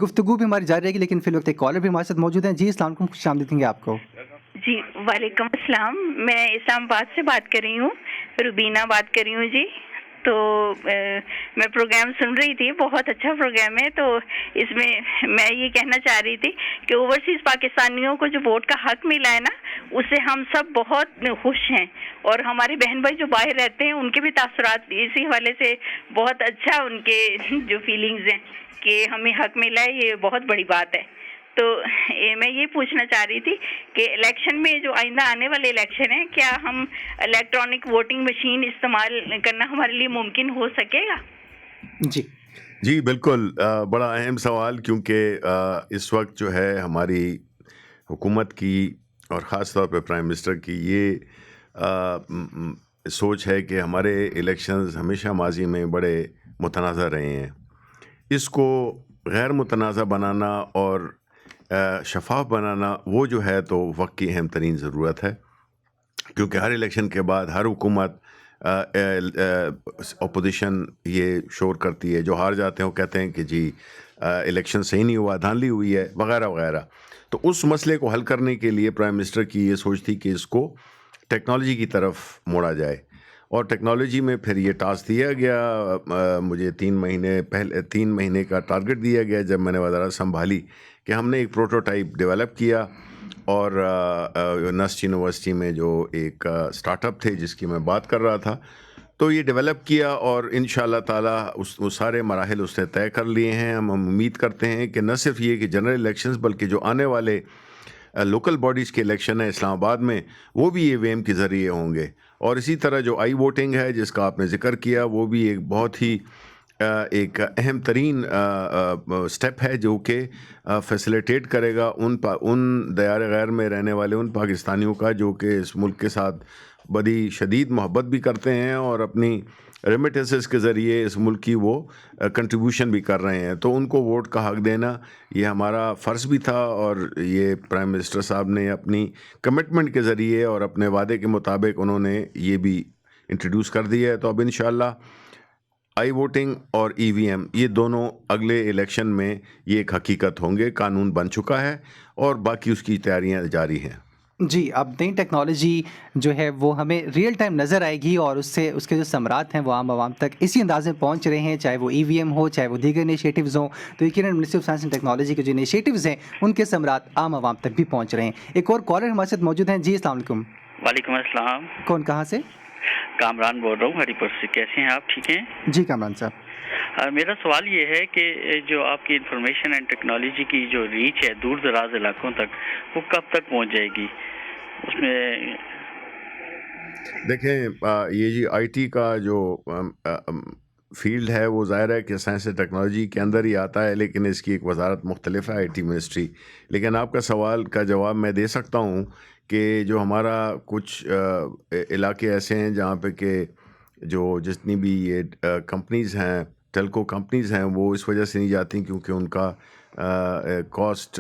گفتگو بھی ہماری جاری رہے گی، لیکن فی الوقت ایک کالر بھی ہمارے ساتھ موجود ہیں. جی السلام علیکم، خوش آمدید کہیں گے آپ کو. جی وعلیکم السلام، میں اسلام آباد سے بات کر رہی ہوں، روبینہ بات کر رہی ہوں. جی تو میں پروگرام سن رہی تھی, بہت اچھا پروگرام ہے. تو اس میں میں یہ کہنا چاہ رہی تھی کہ اوورسیز پاکستانیوں کو جو ووٹ کا حق ملا ہے نا, اس سے ہم سب بہت خوش ہیں, اور ہمارے بہن بھائی جو باہر رہتے ہیں ان کے بھی تاثرات اسی حوالے سے بہت اچھا, ان کے جو فیلنگز ہیں کہ ہمیں حق ملا ہے, یہ بہت بڑی بات ہے. تو میں یہ پوچھنا چاہ رہی تھی کہ الیکشن میں جو آئندہ آنے والے الیکشن ہیں, کیا ہم الیکٹرانک ووٹنگ مشین استعمال کرنا ہمارے لیے ممکن ہو سکے گا؟ جی بالکل, بڑا اہم سوال, کیونکہ اس وقت جو ہے ہماری حکومت کی اور خاص طور پہ پرائم منسٹر کی یہ سوچ ہے کہ ہمارے الیکشنز ہمیشہ ماضی میں بڑے متنازع رہے ہیں. اس کو غیر متنازع بنانا اور شفاف بنانا وہ جو ہے تو وقت کی اہم ترین ضرورت ہے, کیونکہ ہر الیکشن کے بعد ہر حکومت اپوزیشن یہ شور کرتی ہے, جو ہار جاتے ہیں وہ کہتے ہیں کہ جی الیکشن صحیح نہیں ہوا, دھاندلی ہوئی ہے وغیرہ وغیرہ. تو اس مسئلے کو حل کرنے کے لیے پرائم منسٹر کی یہ سوچ تھی کہ اس کو ٹیکنالوجی کی طرف موڑا جائے, اور ٹیکنالوجی میں پھر یہ ٹاسک دیا گیا. مجھے 3 مہینے کا ٹارگٹ دیا گیا جب میں نے وزارت سنبھالی, کہ ہم نے ایک پروٹوٹائپ ڈیولپ کیا, اور نسٹ یونیورسٹی میں جو ایک سٹارٹ اپ تھے جس کی میں بات کر رہا تھا, تو یہ ڈیولپ کیا, اور انشاءاللہ تعالیٰ وہ سارے مراحل اس نے طے کر لیے ہیں. ہم امید کرتے ہیں کہ نہ صرف یہ کہ جنرل الیکشنز بلکہ جو آنے والے لوکل باڈیز کے الیکشن ہیں اسلام آباد میں, وہ بھی ای وی ایم کے ذریعے ہوں گے. اور اسی طرح جو آئی ووٹنگ ہے جس کا آپ نے ذکر کیا, وہ بھی ایک بہت ہی ایک اہم ترین سٹیپ ہے جو کہ فیسیلیٹیٹ کرے گا ان دیار غیر میں رہنے والے ان پاکستانیوں کا جو کہ اس ملک کے ساتھ بڑی شدید محبت بھی کرتے ہیں اور اپنی ریمیٹنسز کے ذریعے اس ملک کی وہ کنٹریبیوشن بھی کر رہے ہیں. تو ان کو ووٹ کا حق دینا یہ ہمارا فرض بھی تھا, اور یہ پرائم منسٹر صاحب نے اپنی کمٹمنٹ کے ذریعے اور اپنے وعدے کے مطابق انہوں نے یہ بھی انٹروڈیوس کر دیا ہے. تو اب انشاءاللہ آئی ووٹنگ اور ای وی ایم یہ دونوں اگلے الیکشن میں یہ ایک حقیقت ہوں گے. قانون بن چکا ہے اور باقی اس کی تیاریاں جاری ہیں. جی, اب نئی ٹیکنالوجی جو ہے وہ ہمیں ریئل ٹائم نظر آئے گی, اور اس سے اس کے جو ثمرات ہیں وہ عام تک اسی انداز میں پہنچ رہے ہیں, چاہے وہ ای وی ایم ہو, چاہے وہ دیگر انیشیٹوز ہوں. تو یقیناً ministry of science and technology کے جو انیشیٹوز ہیں ان کے ثمرات عام عوام تک بھی پہنچ رہے ہیں. ایک اور کالر ہمارے ساتھ موجود ہیں. جی السلام علیکم. وعلیکم السلام. کون, کہاں سے؟ کامران بول رہا ہوں ہری پور سے. کیسے ہیں آپ؟ ٹھیک ہیں جی کامران صاحب. میرا سوال یہ ہے کہ جو آپ کی انفارمیشن اینڈ ٹیکنالوجی کی جو ریچ ہے دور دراز علاقوں تک, وہ کب تک پہنچ جائے گی؟ اس میں دیکھیں, یہ جی آئی ٹی کا جو فیلڈ ہے وہ ظاہر ہے کہ سائنس اینڈ ٹیکنالوجی کے اندر ہی آتا ہے, لیکن اس کی ایک وزارت مختلف ہے, آئی ٹی منسٹری. لیکن آپ کا سوال کا جواب میں دے سکتا ہوں کہ جو ہمارا کچھ علاقے ایسے ہیں جہاں پہ کہ جو جتنی بھی یہ کمپنیز ہیں, ٹیلکو کمپنیز ہیں, وہ اس وجہ سے نہیں جاتی کیونکہ ان کا کاسٹ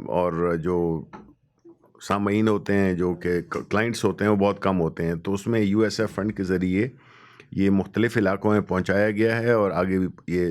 اور جو سامعین ہوتے ہیں, جو کہ کلائنٹس ہوتے ہیں, وہ بہت کم ہوتے ہیں. تو اس میں یو ایس ایف فنڈ کے ذریعے یہ مختلف علاقوں میں پہنچایا گیا ہے, اور آگے بھی یہ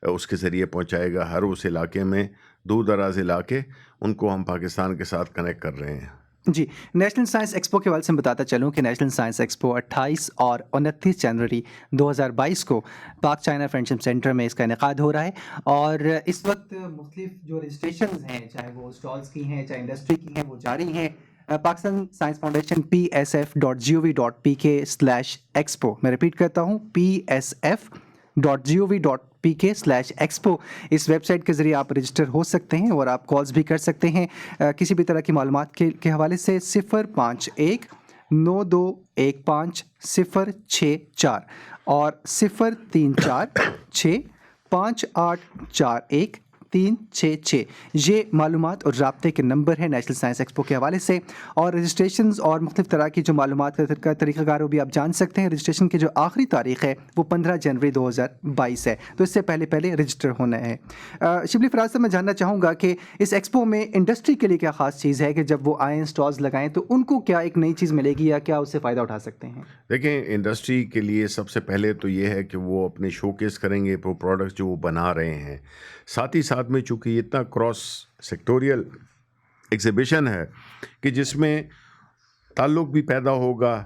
اس کے ذریعے پہنچائے گا. ہر اس علاقے میں دور دراز علاقے, ان کو ہم پاکستان کے ساتھ کنیکٹ کر رہے ہیں. جی, نیشنل سائنس ایکسپو کے حوالے سے بتاتا چلوں کہ نیشنل سائنس ایکسپو 28 اور 29 جنوری 2022 کو پاک چائنا فرینڈشپ سینٹر میں اس کا انعقاد ہو رہا ہے. اور اس وقت مختلف جو رجسٹریشنز ہیں, چاہے وہ اسٹالز کی ہیں چاہے انڈسٹری کی ہیں, وہ جاری ہیں. پاکستان سائنس فاؤنڈیشن psf.gov.pk/expo, میں ریپیٹ کرتا ہوں psf.gov.pk/expo, اس ویب سائٹ کے ذریعے آپ رجسٹر ہو سکتے ہیں, اور آپ کالز بھی کر سکتے ہیں کسی بھی طرح کی معلومات کے حوالے سے 05192150064 اور 03465841366. یہ معلومات اور رابطے کے نمبر ہیں نیشنل سائنس ایکسپو کے حوالے سے. اور رجسٹریشنز اور مختلف طرح کی جو معلومات کا طریقہ کار وہ بھی آپ جان سکتے ہیں. رجسٹریشن کی جو آخری تاریخ ہے وہ 15 جنوری 2022 ہے, تو اس سے پہلے رجسٹر ہونا ہے. شبلی فراز صاحب, میں جاننا چاہوں گا کہ اس ایکسپو میں انڈسٹری کے لیے کیا خاص چیز ہے کہ جب وہ آئیں, اسٹالز لگائیں, تو ان کو کیا ایک نئی چیز ملے گی یا کیا اس سے فائدہ اٹھا سکتے ہیں؟ دیکھیں, انڈسٹری کے لیے سب سے پہلے تو یہ ہے کہ وہ اپنے شو کیس کریں گے وہ پروڈکٹس جو وہ بنا رہے ہیں. ساتھ ہی ساتھ میں چونکہ یہ اتنا کراس سیکٹوریل ایگزیبیشن ہے کہ جس میں تعلق بھی پیدا ہوگا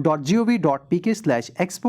.gov.pk/expo।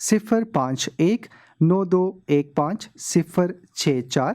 0519215064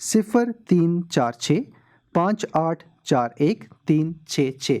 0346584136।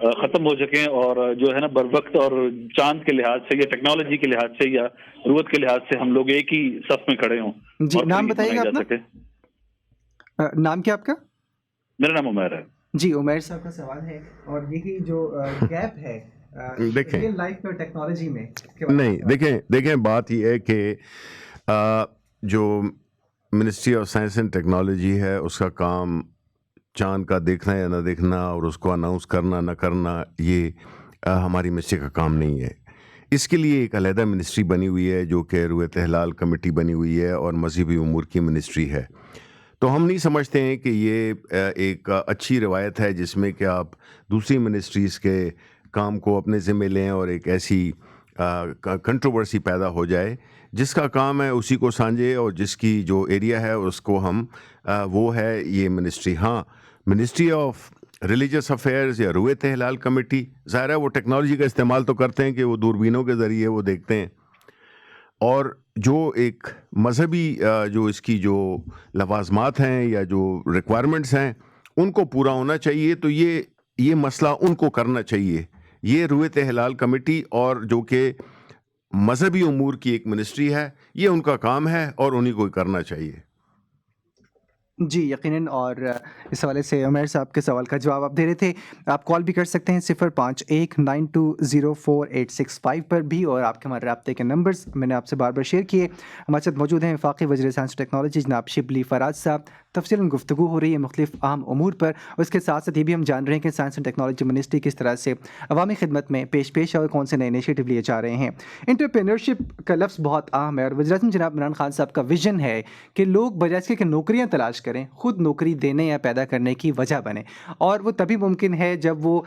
ختم ہو سکیں اور جو ہے نا بر وقت اور چاند کے لحاظ سے یا ٹیکنالوجی کے لحاظ سے یا ضرورت کے لحاظ سے ہم لوگ ایک ہی صف میں کھڑے ہوں. جی نام بتائیے گا اپنا. نام کیا آپ کا؟ میرا نام عمیر ہے. جی عمیر صاحب کا سوال ہے اور یہی جو گیپ ہے ریئل لائف میں ٹیکنالوجی میں نہیں دیکھیں بات یہ ہے کہ جو ministry of science and technology ہے اس کا کام چاند کا دیکھنا یا نہ دیکھنا اور اس کو اناؤنس کرنا نہ کرنا یہ ہماری منسٹری کا کام نہیں ہے. اس کے لیے ایک علیحدہ منسٹری بنی ہوئی ہے جو کہ رویت ہلال کمیٹی بنی ہوئی ہے اور مذہبی امور کی منسٹری ہے. تو ہم نہیں سمجھتے ہیں کہ یہ ایک اچھی روایت ہے جس میں کہ آپ دوسری منسٹریز کے کام کو اپنے ذمہ لیں اور ایک ایسی کنٹروورسی پیدا ہو جائے. جس کا کام ہے اسی کو سانجھے اور جس کی جو ایریا ہے اس کو ہم وہ ہے یہ منسٹری. ہاں منسٹری آف ریلیجس افیئرز یا رویت ہلال کمیٹی ظاہر ہے وہ ٹیکنالوجی کا استعمال تو کرتے ہیں کہ وہ دوربینوں کے ذریعے وہ دیکھتے ہیں اور جو ایک مذہبی جو اس کی جو لوازمات ہیں یا جو ریکوائرمنٹس ہیں ان کو پورا ہونا چاہیے. تو یہ مسئلہ ان کو کرنا چاہیے. یہ رویت ہلال کمیٹی اور جو کہ مذہبی امور کی ایک منسٹری ہے یہ ان کا کام ہے اور انہیں کو کرنا چاہیے. جی یقیناً. اور اس حوالے سے عمیر صاحب کے سوال کا جواب آپ دے رہے تھے. آپ کال بھی کر سکتے ہیں 05192048665 پر بھی اور آپ کے ہمارے رابطے کے نمبرز میں نے آپ سے بار بار شیئر کیے. ہمارے ساتھ موجود ہیں وفاقی وزیر سائنس و ٹیکنالوجی جناب شبلی فراز صاحب. تفصیلاً گفتگو ہو رہی ہے مختلف اہم امور پر اور اس کے ساتھ ساتھ یہ بھی ہم جان رہے ہیں کہ سائنس اینڈ ٹیکنالوجی منسٹری کس طرح سے عوامی خدمت میں پیش اور کون سے نئے انیشیٹو لیے جا رہے ہیں. انٹرپرینورشپ کا لفظ بہت اہم ہے اور وزیر اعظم جناب عمران خان صاحب کا ویژن ہے کہ لوگ بجائے اس کے کہ نوکریاں تلاش کریں خود نوکری دینے یا پیدا کرنے کی وجہ بنے. اور وہ تبھی ممکن ہے جب وہ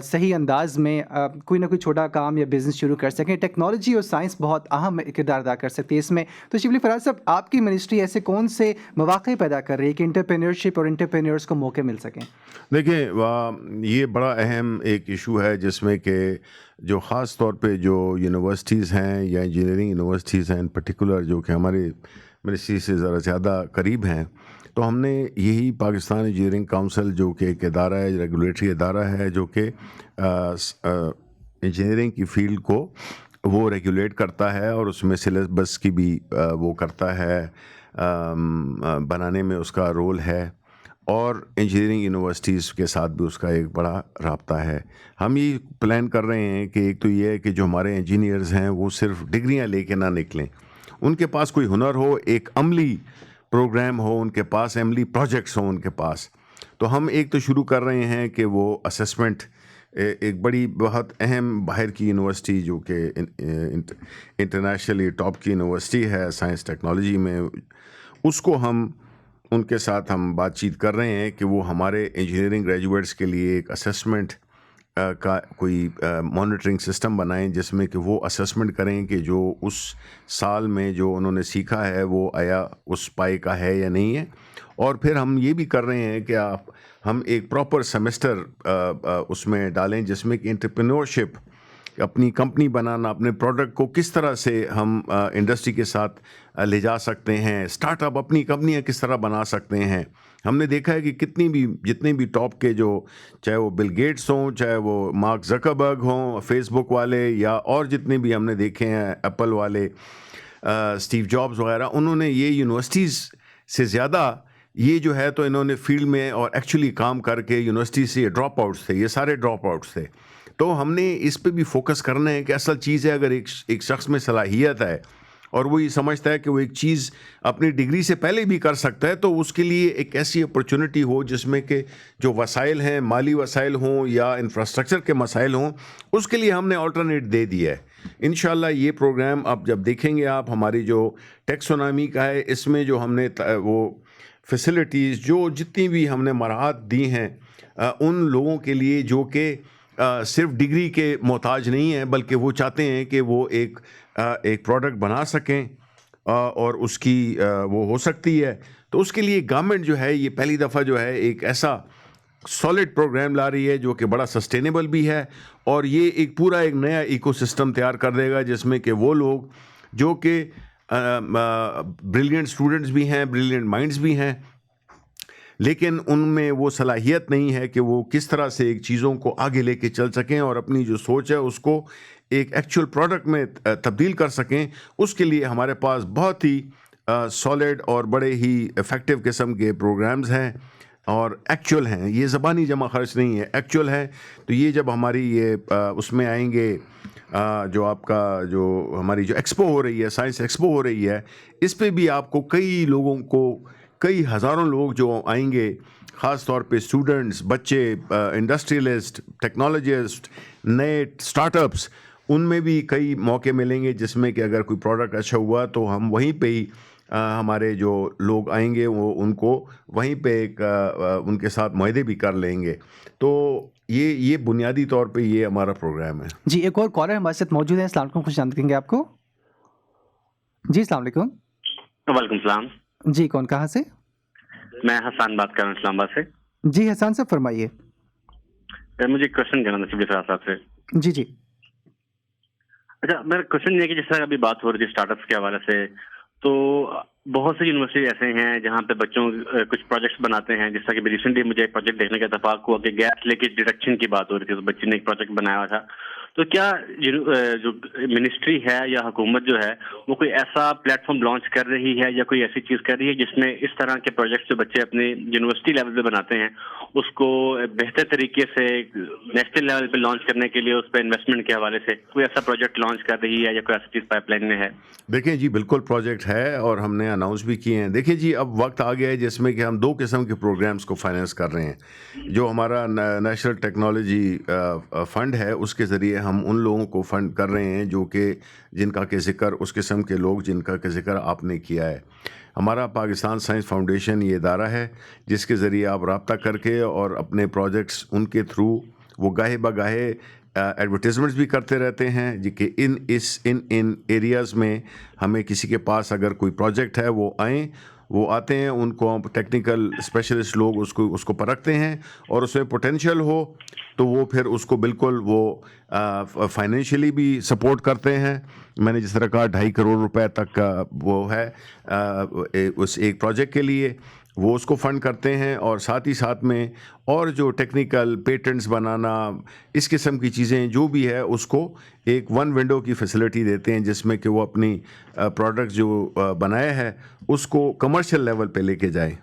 صحیح انداز میں کوئی نہ کوئی چھوٹا کام یا بزنس شروع کر سکیں. ٹیکنالوجی اور سائنس بہت اہم کردار ادا کر سکتی ہے اس میں. تو شبلی فراز صاحب آپ کی منسٹری ایسے کون سے مواقع پیدا کر رہی ہے کہ انٹرپرینورشپ اور انٹرپرینورز کو موقع مل سکیں؟ دیکھیں یہ بڑا اہم ایک ایشو ہے جس میں کہ جو خاص طور پہ جو یونیورسٹیز ہیں یا انجینئرنگ یونیورسٹیز ہیں ان پرٹیکولر جو کہ ہماری منسٹری سے ذرا زیادہ قریب ہیں تو ہم نے یہی پاکستان انجینئرنگ کونسل جو کہ ایک ادارہ ہے ریگولیٹری ادارہ ہے جو کہ انجینئرنگ کی فیلڈ کو وہ ریگولیٹ کرتا ہے اور اس میں سلیبس کی بھی وہ کرتا ہے بنانے میں اس کا رول ہے اور انجینئرنگ یونیورسٹیز کے ساتھ بھی اس کا ایک بڑا رابطہ ہے. ہم یہ پلان کر رہے ہیں کہ ایک تو یہ ہے کہ جو ہمارے انجینئرز ہیں وہ صرف ڈگریاں لے کے نہ نکلیں, ان کے پاس کوئی ہنر ہو, ایک عملی پروگرام ہو ان کے پاس, عملی پروجیکٹس ہوں ان کے پاس. تو ہم ایک تو شروع کر رہے ہیں کہ وہ اسسمنٹ ایک بڑی بہت اہم باہر کی یونیورسٹی جو کہ انٹرنیشنلی ٹاپ کی یونیورسٹی ہے سائنس ٹیکنالوجی میں, اس کو ہم ان کے ساتھ ہم بات چیت کر رہے ہیں کہ وہ ہمارے انجینئرنگ گریجویٹس کے لیے ایک اسسمنٹ کا کوئی مانیٹرنگ سسٹم بنائیں جس میں کہ وہ اسسمنٹ کریں کہ جو اس سال میں جو انہوں نے سیکھا ہے وہ آیا اس پائے کا ہے یا نہیں ہے. اور پھر ہم یہ بھی کر رہے ہیں کہ ہم ایک پراپر سیمسٹر اس میں ڈالیں جس میں کہ انٹرپرینورشپ, اپنی کمپنی بنانا, اپنے پروڈکٹ کو کس طرح سے ہم انڈسٹری کے ساتھ لے جا سکتے ہیں, اسٹارٹ اپ اپنی کمپنیاں کس طرح بنا سکتے ہیں. ہم نے دیکھا ہے کہ جتنے بھی ٹاپ کے جو چاہے وہ بل گیٹس ہوں, چاہے وہ مارک زکربرگ ہوں, فیس بک والے, یا اور جتنے بھی ہم نے دیکھے ہیں ایپل والے, اسٹیو جابز وغیرہ, انہوں نے یہ یونیورسٹیز سے زیادہ یہ جو ہے تو انہوں نے فیلڈ میں اور ایکچولی کام کر کے یونیورسٹی سے یہ ڈراپ آؤٹس تھے, یہ سارے ڈراپ آؤٹس تھے. تو ہم نے اس پہ بھی فوکس کرنا ہے کہ اصل چیز ہے اگر ایک شخص میں صلاحیت ہے اور وہ یہ سمجھتا ہے کہ وہ ایک چیز اپنی ڈگری سے پہلے بھی کر سکتا ہے تو اس کے لیے ایک ایسی اپرچونٹی ہو جس میں کہ جو وسائل ہیں, مالی وسائل ہوں یا انفراسٹرکچر کے مسائل ہوں, اس کے لیے ہم نے آلٹرنیٹ دے دیا ہے. انشاءاللہ یہ پروگرام اب جب دیکھیں گے آپ ہماری جو ٹیکسونامی کا ہے اس میں جو ہم نے وہ فیسلٹیز جو جتنی بھی ہم نے مراحت دی ہیں ان لوگوں کے لیے جو کہ صرف ڈگری کے محتاج نہیں ہیں بلکہ وہ چاہتے ہیں کہ وہ ایک پروڈکٹ بنا سکیں اور اس کی وہ ہو سکتی ہے. تو اس کے لیے گورنمنٹ جو ہے یہ پہلی دفعہ جو ہے ایک ایسا سالڈ پروگرام لا رہی ہے جو کہ بڑا سسٹینیبل بھی ہے اور یہ ایک پورا ایک نیا ایکو سسٹم تیار کر دے گا جس میں کہ وہ لوگ جو کہ بریلینٹ اسٹوڈنٹس بھی ہیں, بریلینٹ مائنڈس بھی ہیں, لیکن ان میں وہ صلاحیت نہیں ہے کہ وہ کس طرح سے ایک چیزوں کو آگے لے کے چل سکیں اور اپنی جو سوچ ہے اس کو ایک ایکچوئل پروڈکٹ میں تبدیل کر سکیں. اس کے لیے ہمارے پاس بہت ہی سالڈ اور بڑے ہی افیکٹو قسم کے پروگرامز ہیں اور ایکچوئل ہیں. یہ زبانی جمع خرچ نہیں ہے, ایکچوئل ہے. تو یہ جب ہماری یہ اس میں آئیں گے, جو آپ کا جو ہماری جو ایکسپو ہو رہی ہے, سائنس ایکسپو ہو رہی ہے, اس پہ بھی آپ کو کئی لوگوں کو, کئی ہزاروں لوگ جو آئیں گے, خاص طور پہ اسٹوڈنٹس, بچے, انڈسٹریلسٹ, ٹیکنالوجسٹ, نئے اسٹارٹ اپس, ان میں بھی کئی موقع ملیں گے جس میں کہ اگر کوئی پروڈکٹ اچھا ہوا تو ہم وہیں پہ ہی ہمارے جو لوگ آئیں گے وہ ان کو وہیں پہ ایک ان کے ساتھ معاہدے بھی کر لیں گے. تو یہ بنیادی طور پہ یہ ہمارا پروگرام ہے. جی, ایک اور کالر ہمارے ساتھ موجود ہے. السلام علیکم, خوش آمدید کہیں گے آپ کو. جی السلام علیکم. وعلیکم السلام. جی, کون, کہاں سے؟ میں حسان بات کر رہا ہوں اسلام آباد سے. جی حسان صاحب فرمائیے. مجھے ایک کوشچن کرنا تھا شبلی فراز صاحب سے. جی جی. اچھا, میرا کوشچن یہ ہے کہ جس طرح ابھی بات ہو رہی تھی اسٹارٹ اپس کے حوالے سے, تو بہت سی یونیورسٹی ایسے ہیں جہاں پہ بچوں کچھ پروجیکٹس بناتے ہیں. جس طرح کہ ریسنٹلی مجھے ایک پروجیکٹ دیکھنے کا اتفاق ہوا کہ گیس لیکیج ڈیٹیکشن کی بات ہو رہی تھی, تو بچے نے ایک پروجیکٹ بنایا ہوا تھا. تو کیا جو منسٹری ہے یا حکومت جو ہے وہ کوئی ایسا پلیٹ فارم لانچ کر رہی ہے یا کوئی ایسی چیز کر رہی ہے جس میں اس طرح کے پروجیکٹس جو بچے اپنے یونیورسٹی لیول پہ بناتے ہیں اس کو بہتر طریقے سے نیشنل لیول پہ لانچ کرنے کے لیے اس پہ انویسٹمنٹ کے حوالے سے کوئی ایسا پروجیکٹ لانچ کر رہی ہے یا کوئی ایسی چیز پائپ لائن میں ہے؟ دیکھیں جی, بالکل پروجیکٹ ہے اور ہم نے اناؤنس بھی کیے ہیں. دیکھیں جی, اب وقت آ گیا ہے جس میں کہ ہم دو قسم کے پروگرامز کو فائنینس کر رہے ہیں. جو ہمارا نیشنل ٹیکنالوجی فنڈ ہے اس کے ذریعے ہم ان لوگوں کو فنڈ کر رہے ہیں جو کہ جن کا کہ ذکر, اس قسم کے لوگ جن کا کہ ذکر آپ نے کیا ہے. ہمارا پاکستان سائنس فاؤنڈیشن یہ ادارہ ہے جس کے ذریعے آپ رابطہ کر کے اور اپنے پروجیکٹس ان کے تھرو وہ گاہے بگاہے ایڈورٹیزمنٹس بھی کرتے رہتے ہیں جی کہ ان ایریاز میں ہمیں کسی کے پاس اگر کوئی پروجیکٹ ہے وہ آئیں, وہ آتے ہیں, ان کو ٹیکنیکل اسپیشلسٹ لوگ اس کو پرکھتے ہیں اور اس میں پوٹینشیل ہو تو وہ پھر اس کو بالکل وہ فائنینشلی بھی سپورٹ کرتے ہیں. میں نے جس طرح کہا 2.5 کروڑ روپے تک کا وہ ہے اس ایک پروجیکٹ کے لیے, وہ اس کو فنڈ کرتے ہیں. اور ساتھ ہی ساتھ میں اور جو ٹیکنیکل پیٹنٹس بنانا, اس قسم کی چیزیں جو بھی ہے اس کو ایک 1 ونڈو کی فیسلٹی دیتے ہیں جس میں کہ وہ اپنی پروڈکٹ جو بنایا ہے اس کو کمرشل لیول پہ لے کے جائیں.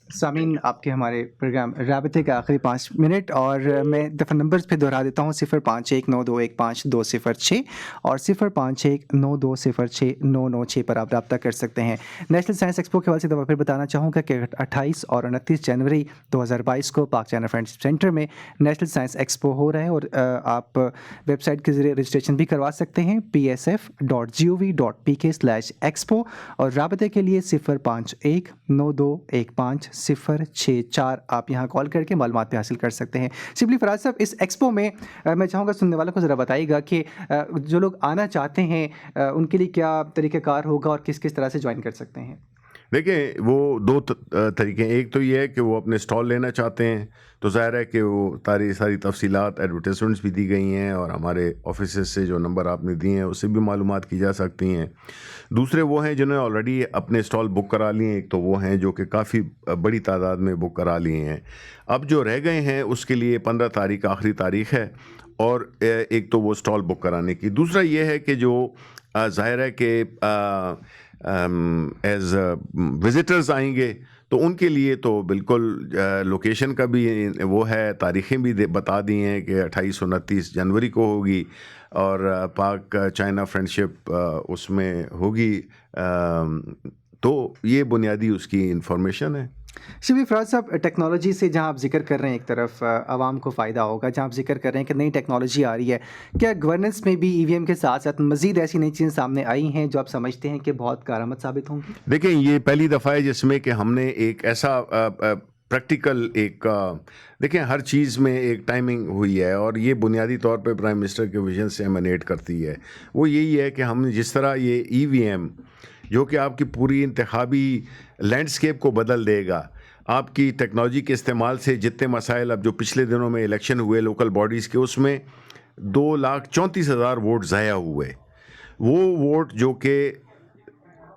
سامعین, آپ کے ہمارے پروگرام رابطے کا آخری 5 منٹ, اور میں دفعہ نمبرز پہ دہرا دیتا ہوں. 0519215206 اور 0519206996 پر آپ رابطہ کر سکتے ہیں. نیشنل سائنس ایکسپو کے حوالے سے دفعہ پھر بتانا چاہوں گا کہ 28 اور 29 جنوری 2022 کو پاک چائنا فرینڈشپ سینٹر میں نیشنل سائنس ایکسپو ہو رہا ہے, اور آپ ویب سائٹ کے ذریعے رجسٹریشن بھی کروا سکتے ہیں psf.gov.pk/expo, اور رابطے کے لیے 0519215064 آپ یہاں کال کر کے معلومات بھی حاصل کر سکتے ہیں. شبلی فراز صاحب, اس ایکسپو میں میں چاہوں گا سننے والوں کو ذرا بتائیے گا کہ جو لوگ آنا چاہتے ہیں ان کے لیے کیا طریقہ کار ہوگا اور کس طرح سے جوائن کر سکتے ہیں؟ دیکھیں, وہ 2 طریقے ہیں. ایک تو یہ ہے کہ وہ اپنے اسٹال لینا چاہتے ہیں تو ظاہر ہے کہ وہ ساری تفصیلات ایڈورٹیزمنٹس بھی دی گئی ہیں اور ہمارے آفیسز سے جو نمبر آپ نے دیے ہیں اس سے بھی معلومات کی جا سکتی ہیں. دوسرے وہ ہیں جنہوں نے آلریڈی اپنے اسٹال بک کرا لیے ہیں. ایک تو وہ ہیں جو کہ کافی بڑی تعداد میں بک کرا لیے ہیں. اب جو رہ گئے ہیں اس کے لیے 15 تاریخ آخری تاریخ ہے, اور ایک تو وہ اسٹال بک کرانے کی. دوسرا یہ ہے کہ جو ظاہر ہے کہ ایز وزٹرز آئیں گے تو ان کے لیے تو بالکل لوکیشن کا بھی وہ ہے, تاریخیں بھی بتا دی ہیں کہ 28 اور 29 جنوری کو ہوگی اور پاک چائنا فرینڈشپ اس میں ہوگی. تو یہ بنیادی اس کی انفارمیشن ہے. شبلی فراز صاحب, ٹیکنالوجی سے جہاں آپ ذکر کر رہے ہیں ایک طرف عوام کو فائدہ ہوگا, جہاں آپ ذکر کر رہے ہیں کہ نئی ٹیکنالوجی آ رہی ہے, کیا گورننس میں بھی EVM کے ساتھ ساتھ مزید ایسی نئی چیزیں سامنے آئی ہیں جو آپ سمجھتے ہیں کہ بہت کارآمد ثابت ہوں گی؟ دیکھیں, یہ پہلی دفعہ ہے جس میں کہ ہم نے ایک ایسا پریکٹیکل دیکھیں ہر چیز میں ایک ٹائمنگ ہوئی ہے, اور یہ بنیادی طور پہ پرائم منسٹر کے ویژن سے ایمانیٹ کرتی ہے. وہ یہی ہے کہ ہم جس طرح یہ EVM جو کہ آپ کی پوری انتخابی لینڈسکیپ کو بدل دے گا, آپ کی ٹیکنالوجی کے استعمال سے جتنے مسائل اب جو پچھلے دنوں میں الیکشن ہوئے لوکل باڈیز کے, اس میں 2,34,000 ووٹ ضائع ہوئے. وہ ووٹ جو کہ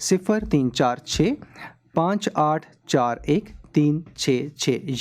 0346584136